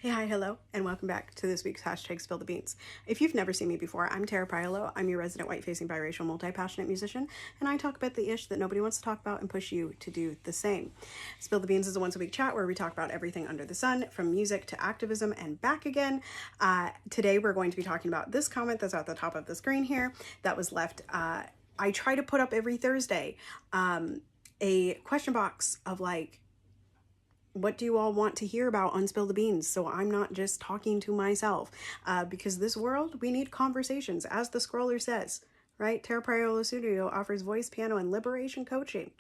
Hey, hi, hello, and welcome back to this week's hashtag Spill the Beans. If you've never seen me before, I'm Priolo. I'm your resident white-facing biracial multi-passionate musician, and I talk about the ish that nobody wants to talk about and push you to do the same. Spill the Beans is a once-a-week chat where we talk about everything under the sun, from music to activism and back again. Today we're going to be talking about this comment that's at the top of the screen here that was left. I try to put up every Thursday a question box of like, what do you all want to hear about on Spill the Beans? So I'm not just talking to myself, because this world, we need conversations, as the scroller says, right? Priolo Studio offers voice, piano, and liberation coaching.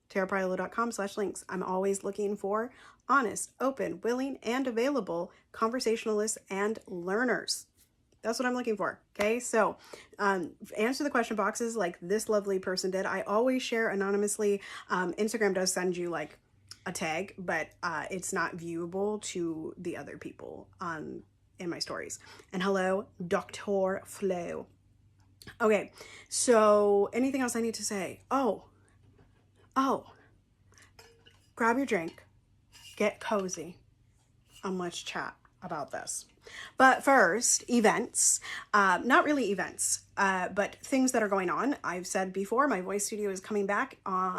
tarapriolo.com/links. I'm always looking for honest, open, willing, and available conversationalists and learners. That's what I'm looking for. Okay, so answer the question boxes like this lovely person did. I always share anonymously. Instagram does send you like a tag, but it's not viewable to the other people in my stories. And hello, Dr. Flo. Okay, so anything else I need to say? Oh, grab your drink, get cozy, and let's chat about this. But first, events, not really events, but things that are going on. I've said before, my voice studio is coming back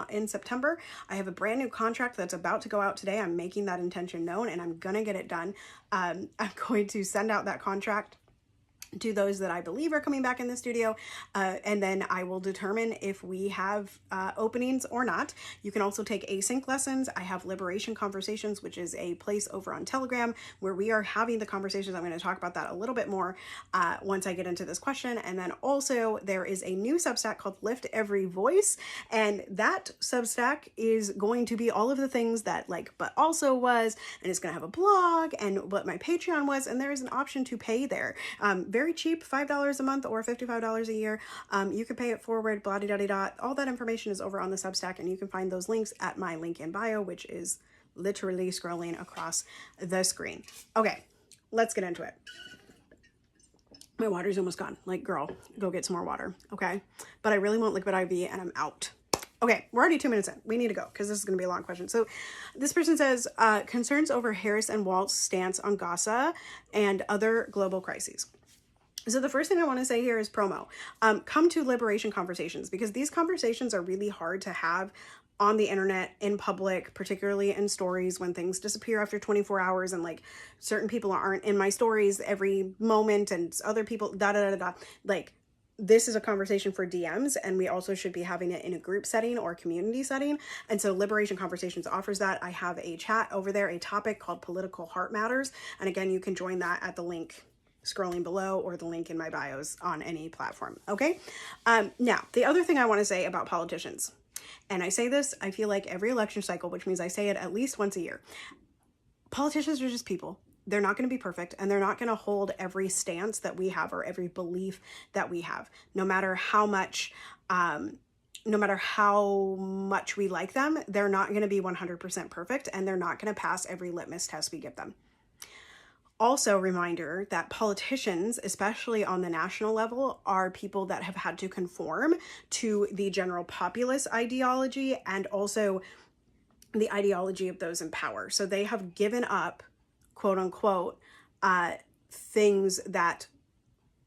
in September. I have a brand new contract that's about to go out today. I'm making that intention known and I'm gonna get it done. I'm going to send out that contract to those that I believe are coming back in the studio, and then I will determine if we have openings or not. You can also take async lessons. I have Liberation Conversations, which is a place over on Telegram where we are having the conversations. I'm going to talk about that a little bit more once I get into this question. And then also there is a new Substack called Lift Every Voice, and that Substack is going to be all of the things that like But Also was, and it's going to have a blog and what my Patreon was, and there is an option to pay there. Very cheap, $5 a month or $55 a year. You can pay it forward, blah de da da. All that information is over on the Substack, and you can find those links at my link in bio, which is literally scrolling across the screen. Okay, let's get into it. My water's almost gone. Like, girl, go get some more water, okay? But I really want liquid IV, and I'm out. Okay, we're already 2 minutes in. We need to go because this is going to be a long question. So this person says, concerns over Harris and Walt's stance on Gaza and other global crises. So the first thing I want to say here is promo. Come to liberation conversations, because these conversations are really hard to have on the internet, in public, particularly in stories when things disappear after 24 hours and like certain people aren't in my stories every moment and other people like this is a conversation for DMs, and we also should be having it in a group setting or community setting. And so Liberation Conversations offers that. I have a chat over there, a topic called Political Heart Matters. And again, you can join that at the link scrolling below or the link in my bios on any platform. Okay. Now, the other thing I want to say about politicians, and I say this, I feel like every election cycle, which means I say it at least once a year. Politicians are just people. They're not going to be perfect, and they're not going to hold every stance that we have or every belief that we have, no matter how much we like them. They're not going to be 100% perfect, and they're not going to pass every litmus test we give them. Also, reminder that politicians, especially on the national level, are people that have had to conform to the general populace ideology and also the ideology of those in power. So they have given up, quote unquote, things that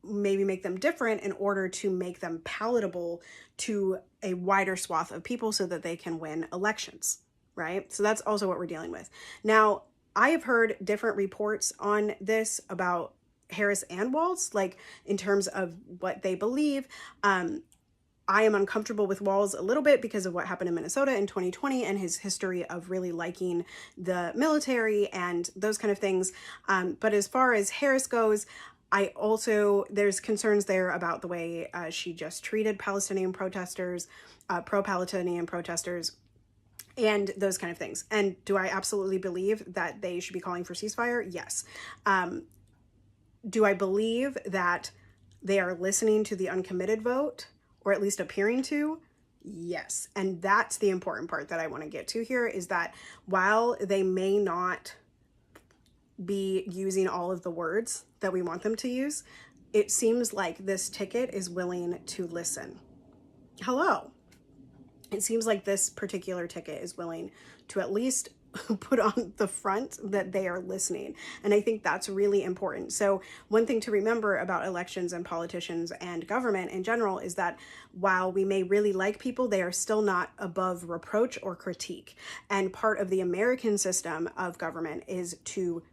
maybe make them different in order to make them palatable to a wider swath of people so that they can win elections, right? So that's also what we're dealing with. Now, I have heard different reports on this about Harris and Walz, like in terms of what they believe. I am uncomfortable with Walz a little bit because of what happened in Minnesota in 2020 and his history of really liking the military and those kind of things. But as far as Harris goes, there's concerns there about the way she just treated Palestinian protesters, pro-Palestinian protesters, and those kind of things. And do I absolutely believe that they should be calling for ceasefire? Yes. Do I believe that they are listening to the uncommitted vote, or at least appearing to? Yes. And that's the important part that I want to get to here, is that while they may not be using all of the words that we want them to use, it seems like this ticket is willing to listen. Hello. It seems like this particular ticket is willing to at least put on the front that they are listening. And I think that's really important. So one thing to remember about elections and politicians and government in general is that while we may really like people, they are still not above reproach or critique. And part of the American system of government is to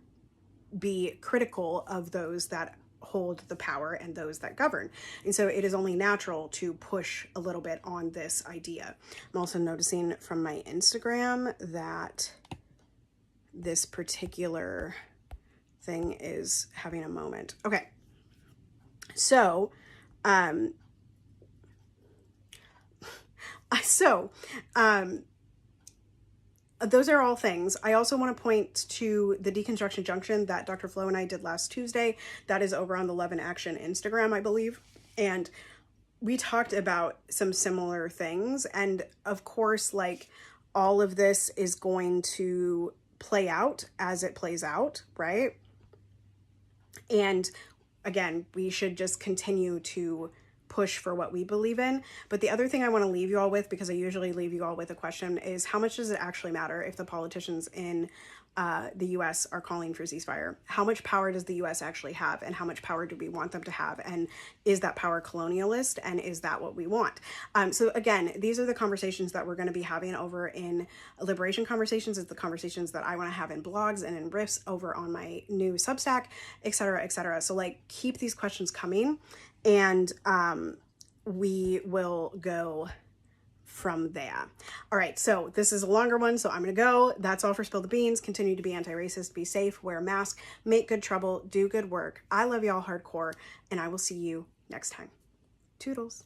be critical of those that hold the power and those that govern. And so it is only natural to push a little bit on this idea. I'm also noticing from my Instagram that this particular thing is having a moment. Okay. So, those are all things. I also want to point to the deconstruction junction that Dr. Flo and I did last Tuesday. That is over on the Love and Action Instagram, I believe. And we talked about some similar things. And of course, like, all of this is going to play out as it plays out, right? And again, we should just continue to push for what we believe in. But the other thing I want to leave you all with, because I usually leave you all with a question, is how much does it actually matter if the politicians in the US are calling for ceasefire? How much power does the US actually have, and how much power do we want them to have? And is that power colonialist, and is that what we want? So again, these are the conversations that we're going to be having over in Liberation Conversations. It's the conversations that I want to have in blogs and in riffs over on my new Substack, etc., etc. So like, keep these questions coming, and we will go from there. All right, so this is a longer one, so I'm gonna go. That's all for Spill the Beans. Continue to be anti-racist, be safe, wear a mask, make good trouble, do good work. I love y'all hardcore, and I will see you next time. Toodles.